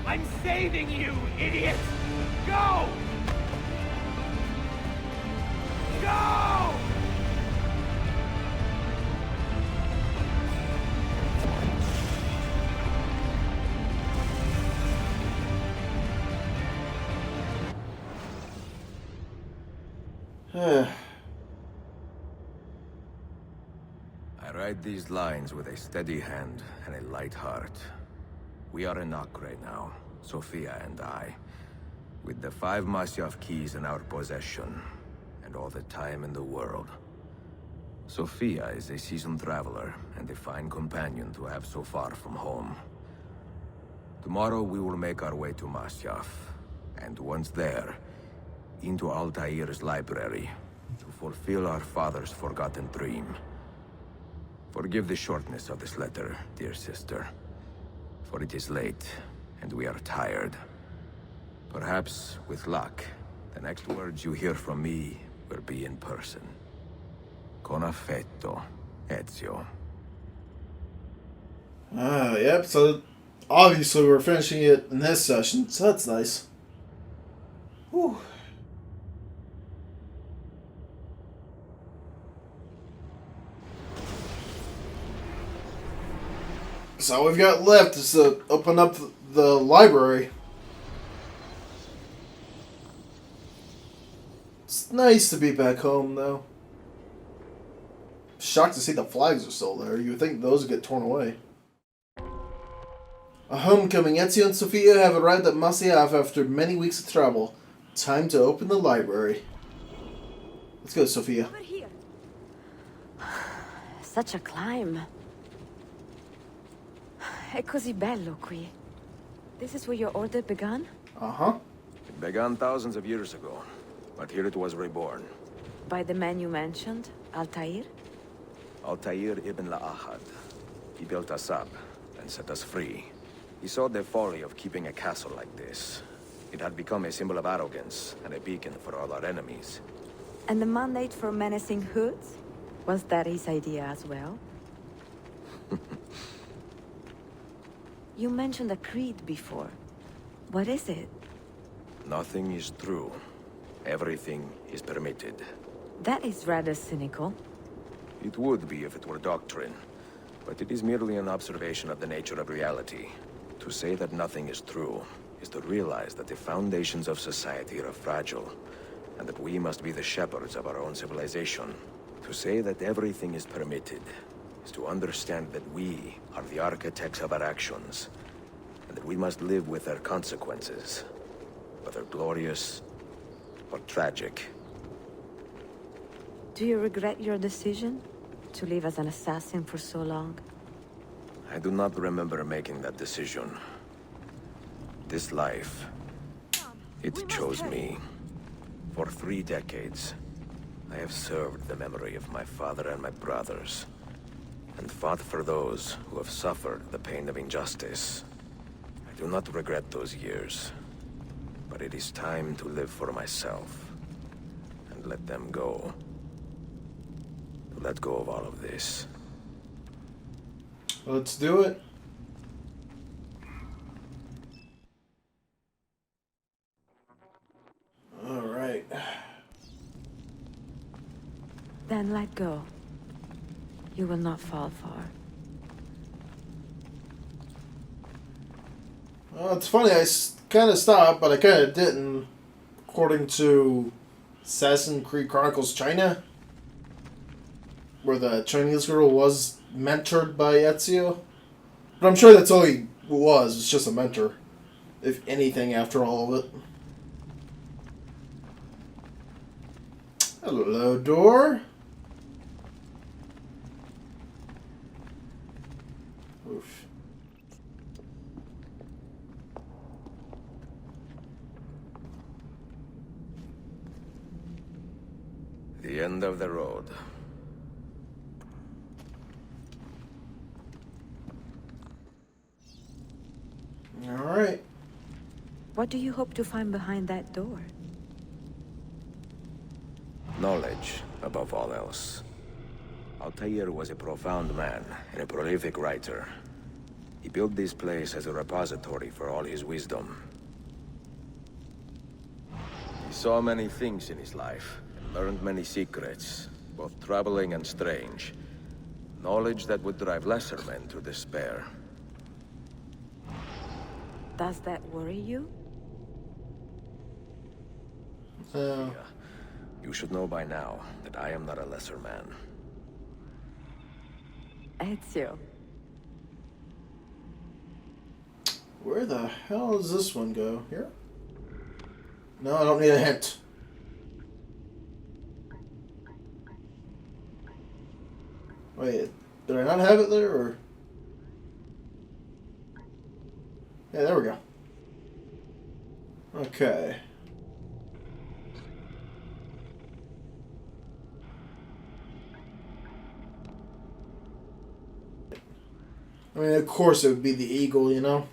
I'm saving you, idiot! Go! Go! I write these lines with a steady hand and a light heart. We are in Ak right now, Sophia and I, with the 5 Masyaf keys in our possession, and all the time in the world. Sophia is a seasoned traveler, and a fine companion to have so far from home. Tomorrow we will make our way to Masyaf, and once there, into Altair's library, to fulfill our father's forgotten dream. Forgive the shortness of this letter, dear sister. For it is late, and we are tired. Perhaps, with luck, the next words you hear from me will be in person. Con affetto, Ezio. Yep, so obviously we're finishing it in this session, so that's nice. Whew. So all we've got left is to open up the library. It's nice to be back home, though. Shocked to see the flags are still there. You would think those would get torn away. A homecoming. Ezio and Sophia have arrived at Masyaf after many weeks of travel. Time to open the library. Let's go, Sophia. Over here. Such a climb. È così bello qui. This is where your order began? Uh-huh. It began thousands of years ago, but here it was reborn. By the man you mentioned, Altair? Altair ibn Ahad. He built us up and set us free. He saw the folly of keeping a castle like this. It had become a symbol of arrogance and a beacon for all our enemies. And the mandate for menacing hoods? Was that his idea as well? You mentioned a creed before. What is it? Nothing is true. Everything is permitted. That is rather cynical. It would be if it were doctrine, but it is merely an observation of the nature of reality. To say that nothing is true is to realize that the foundations of society are fragile, and that we must be the shepherds of our own civilization. To say that everything is permitted is to understand that we are the architects of our actions, and that we must live with their consequences, whether glorious or tragic. Do you regret your decision to live as an assassin for so long? I do not remember making that decision. This life, it chose me. For 3 decades, I have served the memory of my father and my brothers, and fought for those who have suffered the pain of injustice. I do not regret those years, but it is time to live for myself, and let them go. To let go of all of this. Let's do it. All right. Then let go. You will not fall far. Well, it's funny, I kind of stopped, but I kind of didn't. According to Assassin's Creed Chronicles China, where the Chinese girl was mentored by Ezio. But I'm sure that's all he was. It's just a mentor. If anything, after all of it. Hello, door. Oof. The end of the road. Alright. What do you hope to find behind that door? Knowledge, above all else. Altair was a profound man and a prolific writer. He built this place as a repository for all his wisdom. He saw many things in his life, and learned many secrets, both troubling and strange. Knowledge that would drive lesser men to despair. Does that worry you? Yeah. You should know by now that I am not a lesser man. Ezio. Where the hell does this one go? Here? No, I don't need a hint. Wait, did I not have it there, or? Yeah, there we go. Okay. I mean, of course it would be the eagle, you know?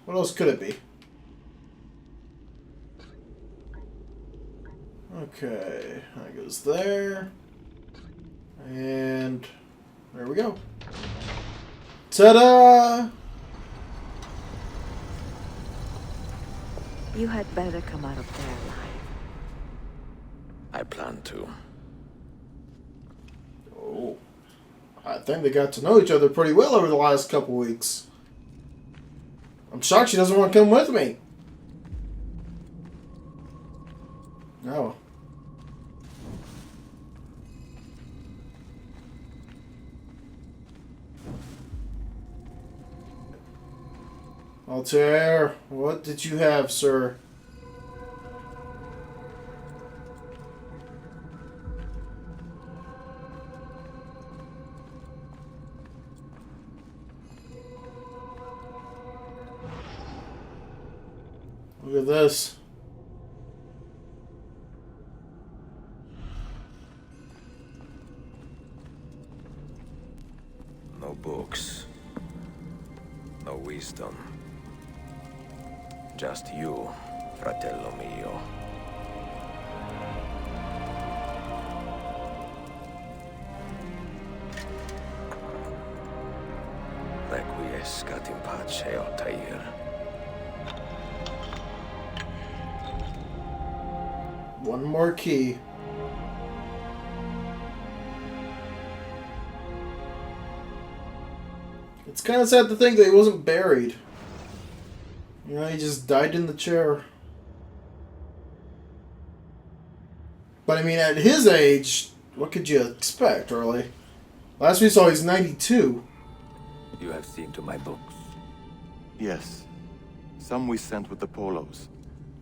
What else could it be? Okay, that goes there. And there we go. Ta-da! You had better come out of there alive. I plan to. Oh. I think they got to know each other pretty well over the last couple weeks. I'm shocked she doesn't want to come with me. No. Altair, what did you have, sir? Look at this. No books. No wisdom. Just you, fratello mio. Requiescat in pace, Altair. One more key. It's kind of sad to think that he wasn't buried. You know, he just died in the chair. But I mean, at his age, what could you expect, really? Last we saw, he's 92. You have seen to my books. Yes. Some we sent with the Polos.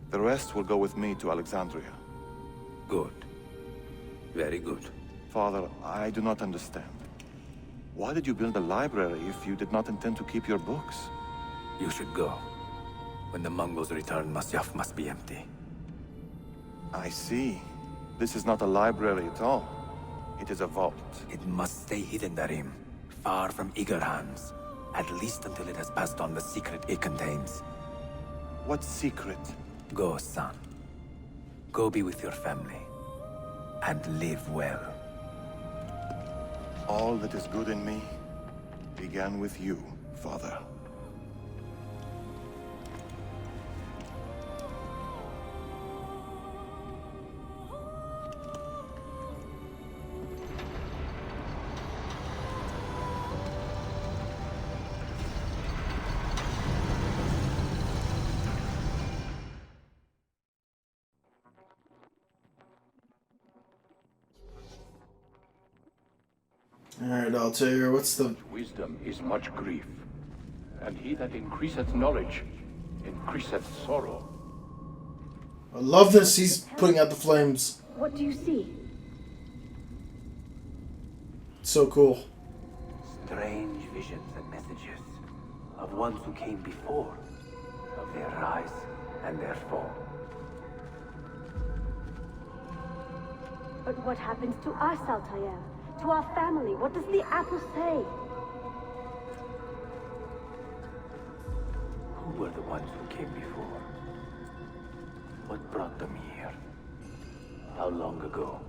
The rest will go with me to Alexandria. Good. Very good. Father, I do not understand. Why did you build a library if you did not intend to keep your books? You should go. When the Mongols return, Masyaf must be empty. I see. This is not a library at all. It is a vault. It must stay hidden, Darim. Far from eager hands. At least until it has passed on the secret it contains. What secret? Go, son. Go be with your family. And live well. All that is good in me began with you, Father. Alright, Altair, what's the... Wisdom is much grief, and he that increaseth knowledge increaseth sorrow. I love this, he's putting out the flames. What do you see? So cool. Strange visions and messages of ones who came before, of their rise and their fall. But what happens to us, Altair? To our family? What does the apple say? Who were the ones who came before? What brought them here? How long ago?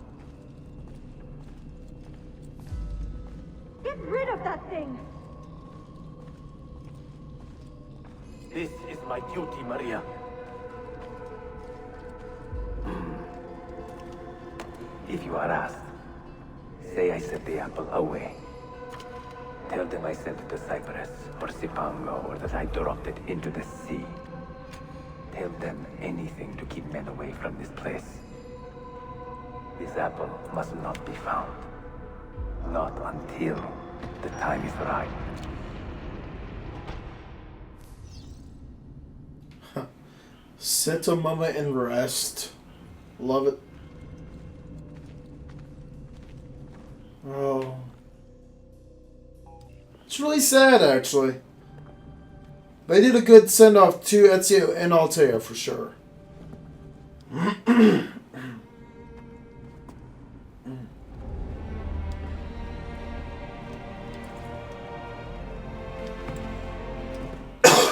Get rid of that thing! This is my duty, Maria. If you are asked, say I sent the apple away. Tell them I sent it to Cyprus or Cipango, or that I dropped it into the sea. Tell them anything to keep men away from this place. This apple must not be found. Not until the time is right. Sit a moment and rest. Love it. Oh. It's really sad, actually. They did a good send-off to Ezio and Altair, for sure.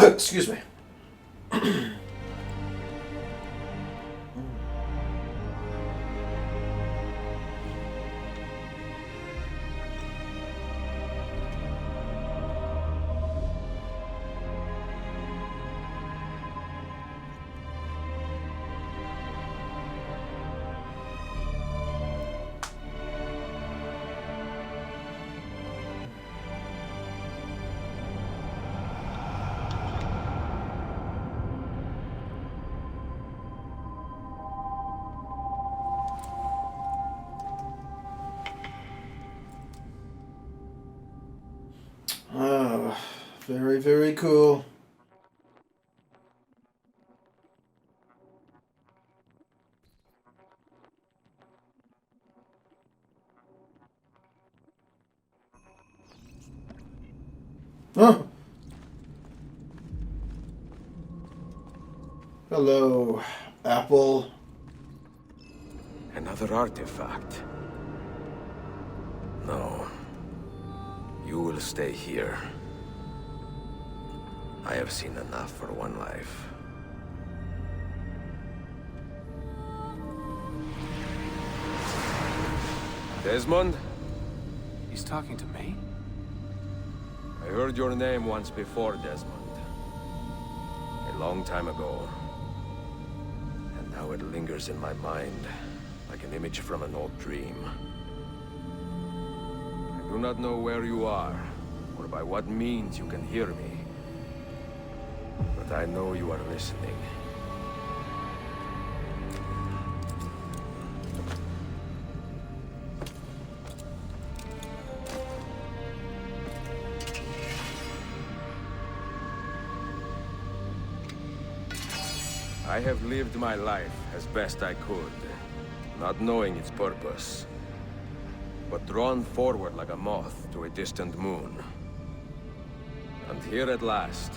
Excuse me. Very, very cool. Oh. Hello, Apple. Another artifact. No. You will stay here. I have seen enough for one life. Desmond? He's talking to me? I heard your name once before, Desmond. A long time ago. And now it lingers in my mind, like an image from an old dream. I do not know where you are, or by what means you can hear me. But I know you are listening. I have lived my life as best I could, not knowing its purpose, but drawn forward like a moth to a distant moon. And here at last,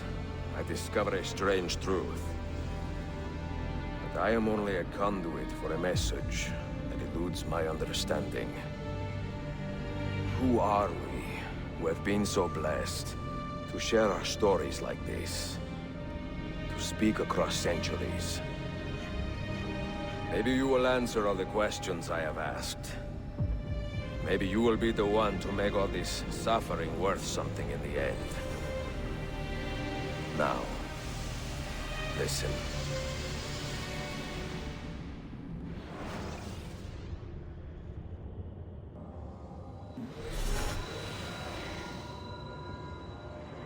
I discover a strange truth. That I am only a conduit for a message that eludes my understanding. Who are we, who have been so blessed to share our stories like this? To speak across centuries? Maybe you will answer all the questions I have asked. Maybe you will be the one to make all this suffering worth something in the end. Now, listen.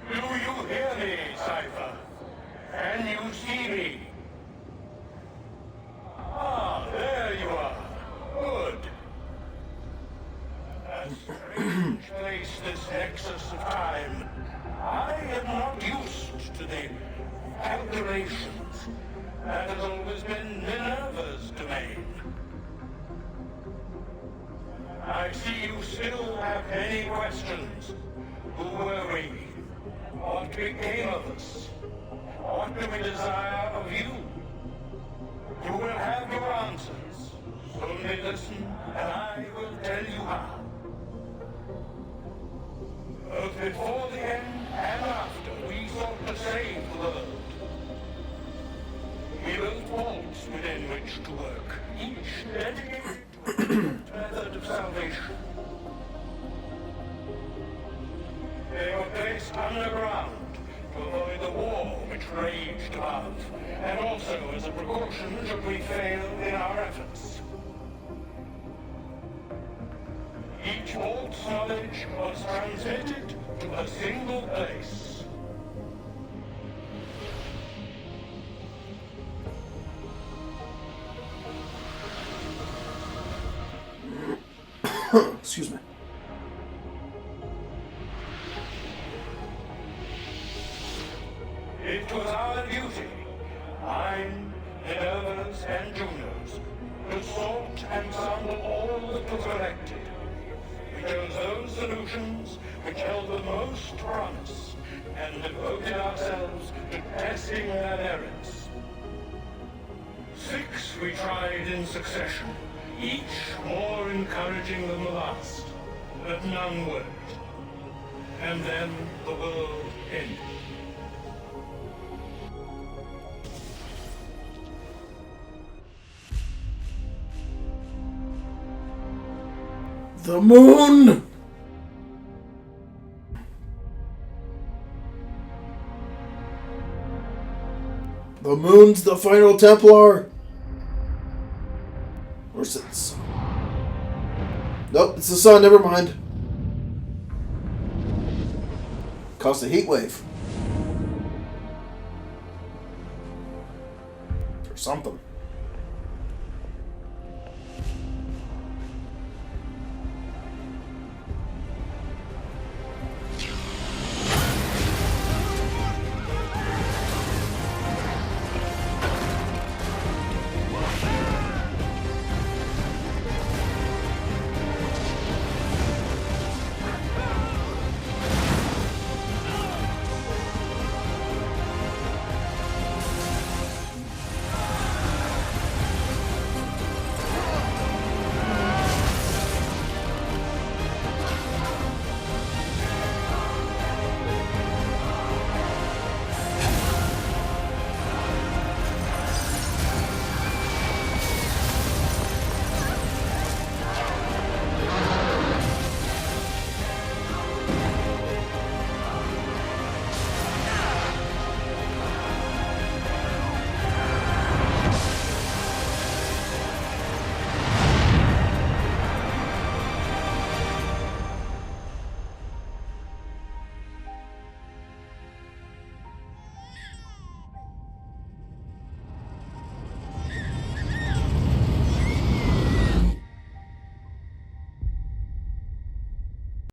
Do you hear me, Cypher? Can you see me? Ah, there you are. Good. A strange place, this nexus of time. I am not used to the calculations. That has always been Minerva's domain. I see you still have many questions. Who were we? What became of us? What do we desire of you? You will have your answers. Only listen, and I will tell you how. Both before the end and after, we sought to save the world. We built vaults within which to work, each dedicated to a different method of salvation. They were placed underground, to avoid the war which raged above, and also as a precaution should we fail in our efforts. Each vault's knowledge was transmitted to a single place. Excuse me. It was our duty, mine, Minerva's, and Juno's, to sort and sample all that was collected. We chose those solutions which held the most promise, and devoted ourselves to testing their merits. 6 we tried in succession, each more encouraging than the last, but none worked. And then the world ended. The moon! The moon's the final Templar! Or is it the sun? Nope, it's the sun, never mind. Caused a heat wave. Or something.